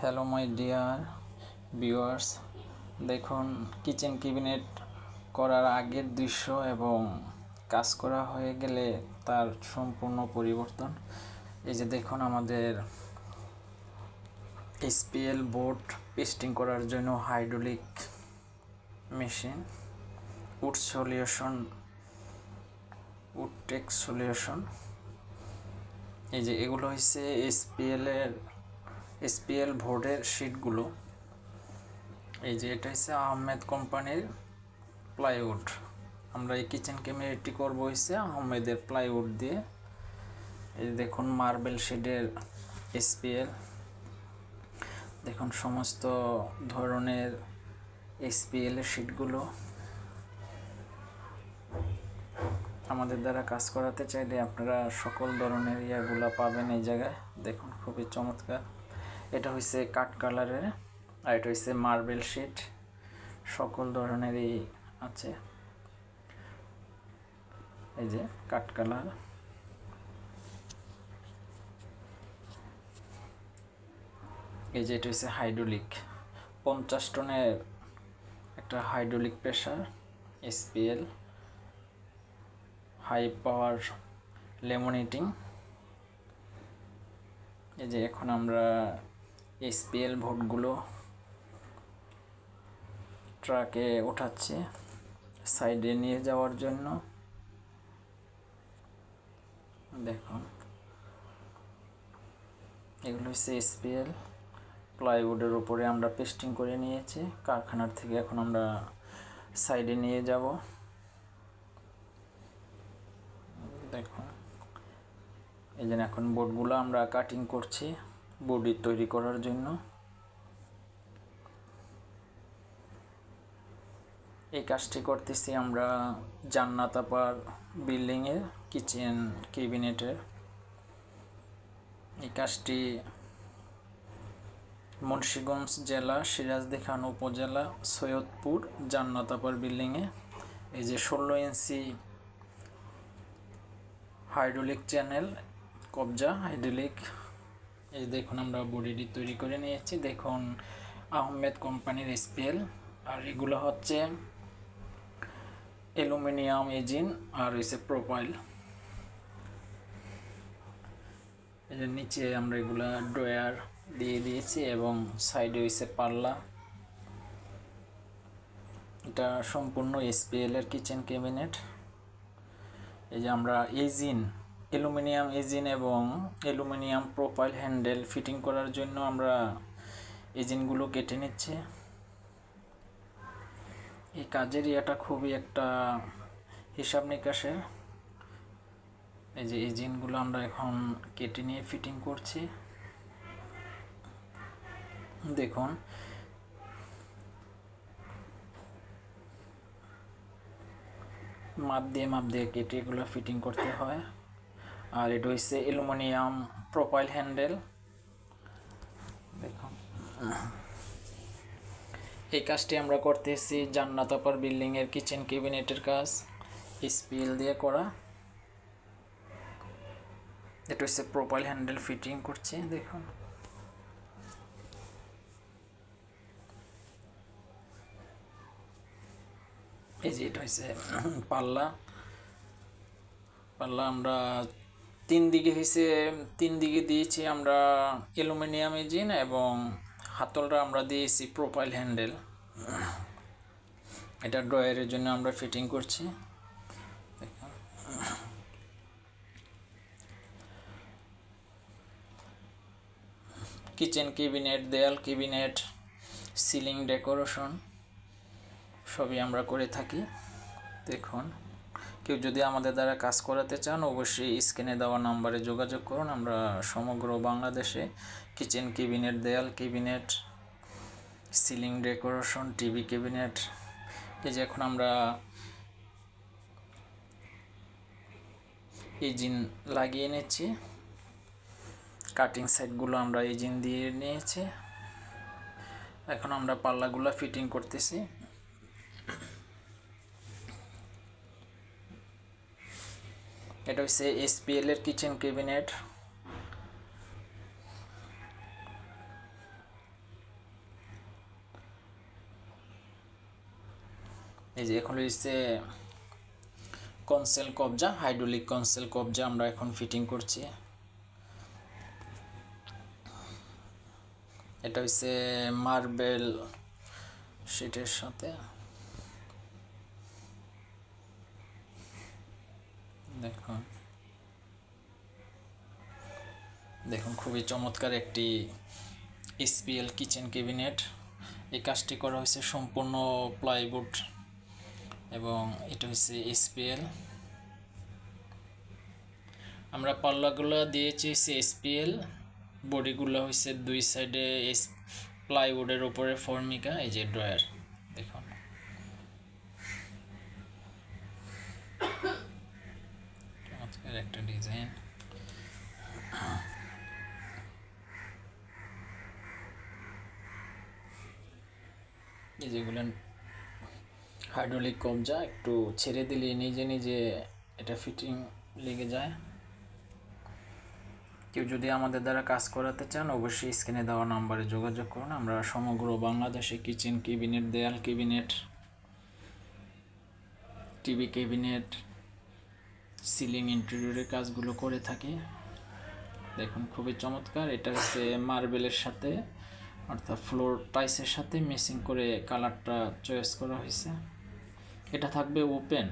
Hello my dear viewers, দেখুন kitchen cabinet করার আগের দৃশ্য এবং কাজ করা হয়ে গেলে তার সম্পূর্ণ পরিবর্তন। এই যে দেখুন আমাদের এসপিএল বোর্ড পেস্টিং করার জন্য হাইড্রোলিক মেশিন উডটেক সলিউশন। এই যে এগুলো হচ্ছে এসপিএল বোর্ডের শিটগুলো। এই যে এটা হচ্ছে আহমেদ কোম্পানির প্লাইউড। আমরা এই কিচেন ক্যাবিনেটটি করবো হচ্ছে আহমেদের প্লাইউড দিয়ে। এই দেখুন মার্বেল শেডের এসপিএল, দেখুন সমস্ত ধরনের এসপিএল এর শিটগুলো। আমাদের দ্বারা কাজ করাতে চাইলে আপনারা সকল ধরনের ইয়াগুলো পাবেন এই জায়গায়। দেখুন খুবই চমৎকার। এটা হচ্ছে কাঠ কালারের আর এটা হচ্ছে মার্বেল শিট, সকল ধরনেরই আছে। এই যে কাঠ কালার, এই যে এটা হচ্ছে হাইড্রোলিক 50 টনের একটা hydraulic pressure SPL high power laminating. এই যে এখন আমরা এসপিএল বোর্ডগুলো ট্রাকে ওঠাচ্ছি সাইডে নিয়ে যাওয়ার জন্য। দেখুন এগুলো হচ্ছে এসপিএল প্লাইউডের উপরে আমরা পেস্টিং করে নিয়েছি কারখানার থেকে। এখন আমরা সাইডে নিয়ে যাব। দেখুন এই জন্য এখন বোর্ডগুলো আমরা কাটিং করছি বডি তৈরি করার জন্য। এই কাজটি করতেছি আমরা জান্নাত আপার বিল্ডিংয়ের কিচেন ক্যাবিনেটের। এই কাজটি মুন্সিগঞ্জ জেলা সিরাজদি খান উপজেলা সৈয়দপুর জান্নাত আপার বিল্ডিংয়ে। এই যে 16 ইঞ্চি হাইড্রোলিক চ্যানেল কবজা হাইড্রোলিক। এই দেখুন আমরা বডিটি তৈরি করে নিয়েছি। দেখুন আহমেদ কোম্পানির এসপিএল, আর এগুলো হচ্ছে অ্যালুমিনিয়াম ইঞ্জিন আর হচ্ছে প্রোপাইল। এই যে নিচে আমরা এগুলা ড্রয়ার দিয়ে দিয়েছি এবং সাইডে হচ্ছে পাল্লা। এটা সম্পূর্ণ এসপিএল এর কিচেন ক্যাবিনেট। এই যে আমরা ইঞ্জিন অ্যালুমিনিয়াম ইঞ্জিন এবং অ্যালুমিনিয়াম প্রোপাইল হ্যান্ডেল ফিটিং করার জন্য আমরা ইঞ্জিনগুলো কেটে নিচ্ছি। এই কাজের এটা খুবই একটা হিসাব নিকাশের। এই যে ইঞ্জিনগুলো আমরা এখন কেটে নিয়ে ফিটিং করছি। দেখুন মাপ দিয়ে কেটে এগুলো ফিটিং করতে হয়। আর এটা হচ্ছে অ্যালুমিনিয়াম প্রোপাইল হ্যান্ডেল। দেখুন এই কাজটি আমরা করতেছি জান্নাত আপার বিল্ডিংয়ের কিচেন ক্যাবিনেটের কাজ এসপিএল দিয়ে করা। এটা হচ্ছে প্রোপাইল হ্যান্ডেল ফিটিং করছি। দেখুন এই যে এটা হচ্ছে পাল্লা আমরা 3 দিকে হয়েছে, 3 দিকে দিয়েছি আমরা অ্যালুমিনিয়াম ইঞ্জিন এবং হাতলটা আমরা দিয়েছি প্রোপাইল হ্যান্ডেল। এটা ড্রয়ারের জন্য আমরা ফিটিং করছি। কিচেন ক্যাবিনেট, দেয়াল ক্যাবিনেট, সিলিং ডেকোরেশন সবই আমরা করে থাকি। দেখুন কেউ যদি আমাদের দ্বারা কাজ করাতে চান অবশ্যই স্ক্রিনে দেওয়া নাম্বারে যোগাযোগ করুন। আমরা সমগ্র বাংলাদেশে কিচেন ক্যাবিনেট, দেয়াল cabinet, ceiling decoration, TV cabinet. এই যে এখন আমরা ইঞ্জিন লাগিয়ে নিচ্ছি, কাটিং সাইডগুলো আমরা ইঞ্জিন দিয়ে নিয়েছি। এখন আমরা পাল্লাগুলো ফিটিং করতেছি। এটা হচ্ছে এসপিএল এর কিচেন ক্যাবিনেট। এই যে এখন হচ্ছে কনসেল কবজা, হাইড্রোলিক কনসেল কবজা আমরা এখন ফিটিং করছি। এটা হচ্ছে মার্বেল শিটের সাথে, দেখুন খুবই চমৎকার একটি এসপিএল কিচেন ক্যাবিনেট। এই কাজটি করা হয়েছে সম্পূর্ণ প্লাইউড এবং এটা হচ্ছে এসপিএল। আমরা পাল্লাগুলো দিয়েছি এসপিএল, বডিগুলো হচ্ছে দুই সাইডে প্লাইউডের উপরে ফর্মিকা। এই যে ড্রয়ার দেখুন, চমৎকার একটা ডিজাইন। এই যেগুলো হাইড্রোলিক কবজা, একটু ছেড়ে দিলে নিজে নিজে এটা ফিটিং লেগে যায়। কেউ যদি আমাদের দ্বারা কাজ করাতে চান অবশ্যই স্ক্রিনে দেওয়া নাম্বারে যোগাযোগ করুন। আমরা সমগ্র বাংলাদেশে কিচেন ক্যাবিনেট, দেয়াল ক্যাবিনেট, টিভি ক্যাবিনেট, সিলিং ইন্টেরিয়রের কাজগুলো করে থাকি। দেখুন খুবই চমৎকার। এটা হচ্ছে মার্বেলের সাথে অর্থাৎ ফ্লোর টাইলসের সাথে মেসিং করে কালারটা চয়েস করা হয়েছে। এটা থাকবে ওপেন।